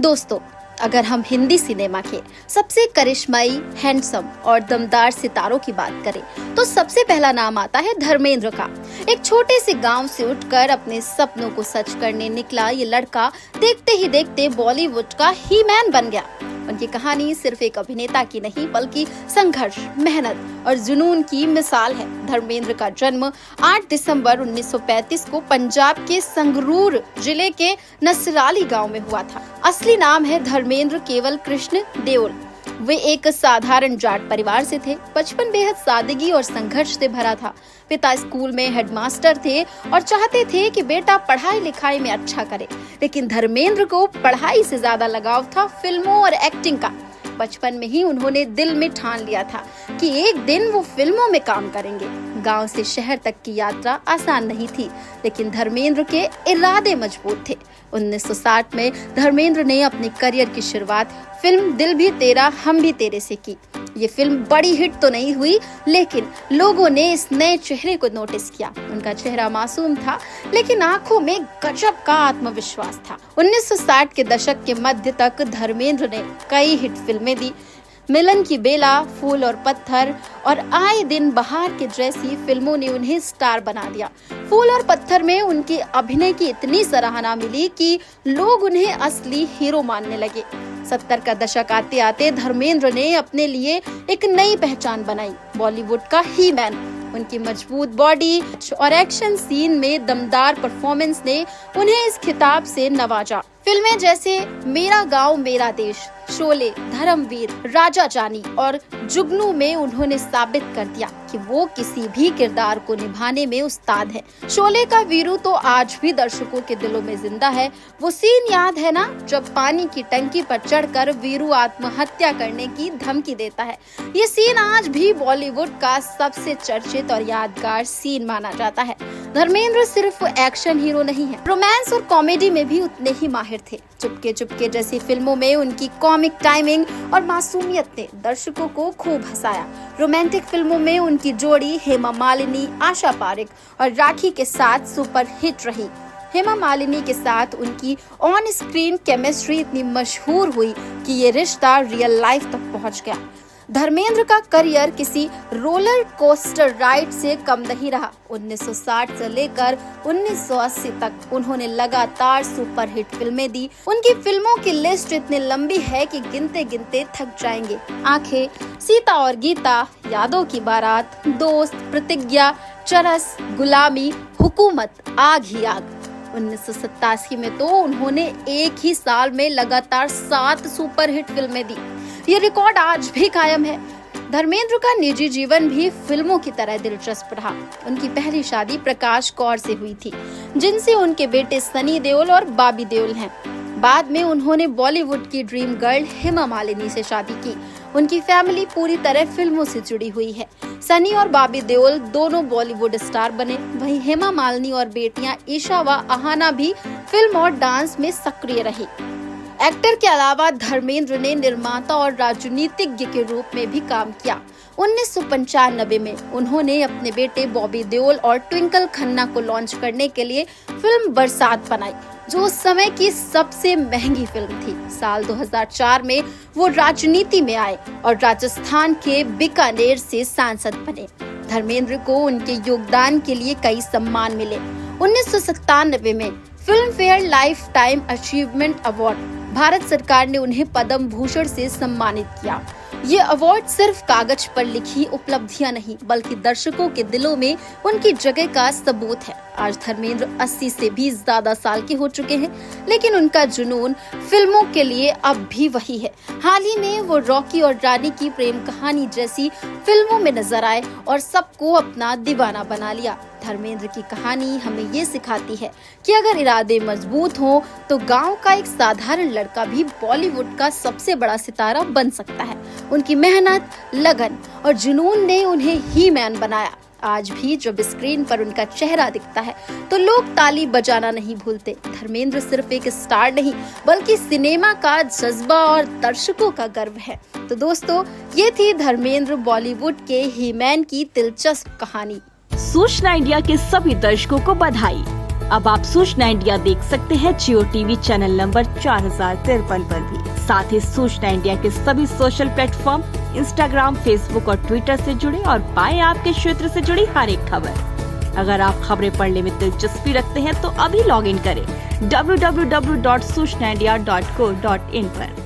दोस्तों, अगर हम हिंदी सिनेमा के सबसे करिश्माई, हैंडसम और दमदार सितारों की बात करें तो सबसे पहला नाम आता है धर्मेंद्र का। एक छोटे से गांव से उठकर अपने सपनों को सच करने निकला ये लड़का देखते ही देखते बॉलीवुड का ही मैन बन गया। उनकी कहानी सिर्फ एक अभिनेता की नहीं बल्कि संघर्ष, मेहनत और जुनून की मिसाल है। धर्मेंद्र का जन्म 8 दिसंबर 1935 को पंजाब के संगरूर जिले के नसराली गांव में हुआ था। असली नाम है धर्मेंद्र केवल कृष्ण देओल। वे एक साधारण जाट परिवार से थे। बचपन बेहद सादगी और संघर्ष से भरा था। पिता स्कूल में हेडमास्टर थे और चाहते थे कि बेटा पढ़ाई लिखाई में अच्छा करे, लेकिन धर्मेंद्र को पढ़ाई से ज्यादा लगाव था फिल्मों और एक्टिंग का। बचपन में ही उन्होंने दिल में ठान लिया था कि एक दिन वो फिल्मों में काम करेंगे। गांव से शहर तक की यात्रा आसान नहीं थी, लेकिन धर्मेंद्र के इरादे मजबूत थे। 1960 में धर्मेंद्र ने अपने करियर की शुरुआत फिल्म दिल भी तेरा हम भी तेरे से की। ये फिल्म बड़ी हिट तो नहीं हुई, लेकिन लोगों ने इस नए चेहरे को नोटिस किया। उनका चेहरा मासूम था, लेकिन आंखों में गजब का आत्मविश्वास था। 1960 के दशक के मध्य तक धर्मेंद्र ने कई हिट फिल्में दी। मिलन की बेला, फूल और पत्थर और आए दिन बहार के जैसी फिल्मों ने उन्हें स्टार बना दिया। फूल और पत्थर में उनकी अभिनय की इतनी सराहना मिली कि लोग उन्हें असली हीरो मानने लगे। 70 का दशक आते आते धर्मेंद्र ने अपने लिए एक नई पहचान बनाई, बॉलीवुड का ही मैन। उनकी मजबूत बॉडी और एक्शन सीन में दमदार परफॉर्मेंस ने उन्हें इस खिताब से नवाजा। फिल्में जैसे मेरा गांव मेरा देश, शोले, धर्मवीर, राजा जानी और जुगनू में उन्होंने साबित कर दिया कि वो किसी भी किरदार को निभाने में उस्ताद है। शोले का वीरू तो आज भी दर्शकों के दिलों में जिंदा है। वो सीन याद है ना, जब पानी की टंकी पर चढ़कर वीरू आत्महत्या करने की धमकी देता है। ये सीन आज भी बॉलीवुड का सबसे चर्चित और यादगार सीन माना जाता है। धर्मेंद्र सिर्फ एक्शन हीरो नहीं है, रोमांस और कॉमेडी में भी उतने ही माहिर थे। चुपके चुपके जैसी फिल्मों में उनकी कॉमिक टाइमिंग और मासूमियत ने दर्शकों को खूब हंसाया। रोमांटिक फिल्मों में उनकी जोड़ी हेमा मालिनी, आशा पारेख और राखी के साथ सुपर हिट रही। हेमा मालिनी के साथ उनकी ऑन स्क्रीन केमिस्ट्री इतनी मशहूर हुई कि ये रिश्ता रियल लाइफ तक पहुंच गया। धर्मेंद्र का करियर किसी रोलर कोस्टर राइड से कम नहीं रहा। 1960 से लेकर 1980 तक उन्होंने लगातार सुपर हिट फिल्में दी। उनकी फिल्मों की लिस्ट इतनी लंबी है कि गिनते गिनते थक जाएंगे। आंखें, सीता और गीता, यादों की बारात, दोस्त, प्रतिज्ञा, चरस, गुलामी, हुकूमत, आग ही आग। 1987 में तो उन्होंने एक ही साल में लगातार 7 सुपर हिट फिल्में दी। ये रिकॉर्ड आज भी कायम है। धर्मेंद्र का निजी जीवन भी फिल्मों की तरह दिलचस्प रहा। उनकी पहली शादी प्रकाश कौर से हुई थी, जिनसे उनके बेटे सनी देओल और बॉबी देओल हैं। बाद में उन्होंने बॉलीवुड की ड्रीम गर्ल हेमा मालिनी से शादी की। उनकी फैमिली पूरी तरह फिल्मों से जुड़ी हुई है। सनी और बॉबी देओल दोनों बॉलीवुड स्टार बने। वहीं हेमा मालिनी और बेटियां ईशा व अहाना भी फिल्म और डांस में सक्रिय रही। एक्टर के अलावा धर्मेंद्र ने निर्माता और राजनीतिज्ञ के रूप में भी काम किया। 1995 में उन्होंने अपने बेटे बॉबी देओल और ट्विंकल खन्ना को लॉन्च करने के लिए फिल्म बरसात बनाई, जो उस समय की सबसे महंगी फिल्म थी। साल 2004 में वो राजनीति में आए और राजस्थान के बीकानेर से सांसद बने। धर्मेंद्र को उनके योगदान के लिए कई सम्मान मिले। 1997 में film fair life time achievement award, Bharat सरकार ने उन्हें पद्म भूषण से सम्मानित किया। ये अवार्ड सिर्फ कागज पर लिखी उपलब्धियां नहीं, बल्कि दर्शकों के दिलों में उनकी जगह का सबूत है। आज धर्मेंद्र 80 से भी ज्यादा साल के हो चुके हैं, लेकिन उनका जुनून फिल्मों के लिए अब भी वही है। हाल ही में वो रॉकी और रानी की प्रेम कहानी जैसी फिल्मों में नजर आए और सबको अपना दीवाना बना लिया। धर्मेंद्र की कहानी हमें ये सिखाती है कि अगर इरादे मजबूत हों तो गांव का एक साधारण लड़का भी बॉलीवुड का सबसे बड़ा सितारा बन सकता है। उनकी मेहनत, लगन और जुनून ने उन्हें ही मैन बनाया। आज भी जब स्क्रीन पर उनका चेहरा दिखता है तो लोग ताली बजाना नहीं भूलते। धर्मेंद्र सिर्फ एक स्टार नहीं, बल्कि सिनेमा का जज्बा और दर्शकों का गर्व है। तो दोस्तों, ये थी धर्मेंद्र बॉलीवुड के ही मैन की दिलचस्प कहानी। सूचना इंडिया के सभी दर्शकों को बधाई। अब आप सूचना इंडिया देख सकते हैं जियो टीवी चैनल नंबर 4053 पर भी। साथ ही सूचना इंडिया के सभी सोशल प्लेटफॉर्म इंस्टाग्राम, फेसबुक और ट्विटर से जुड़े और पाएं आपके क्षेत्र से जुड़ी हर एक खबर। अगर आप खबरें पढ़ने में दिलचस्पी रखते हैं तो अभी लॉग इन करें www.सूचनाindia.co.in पर।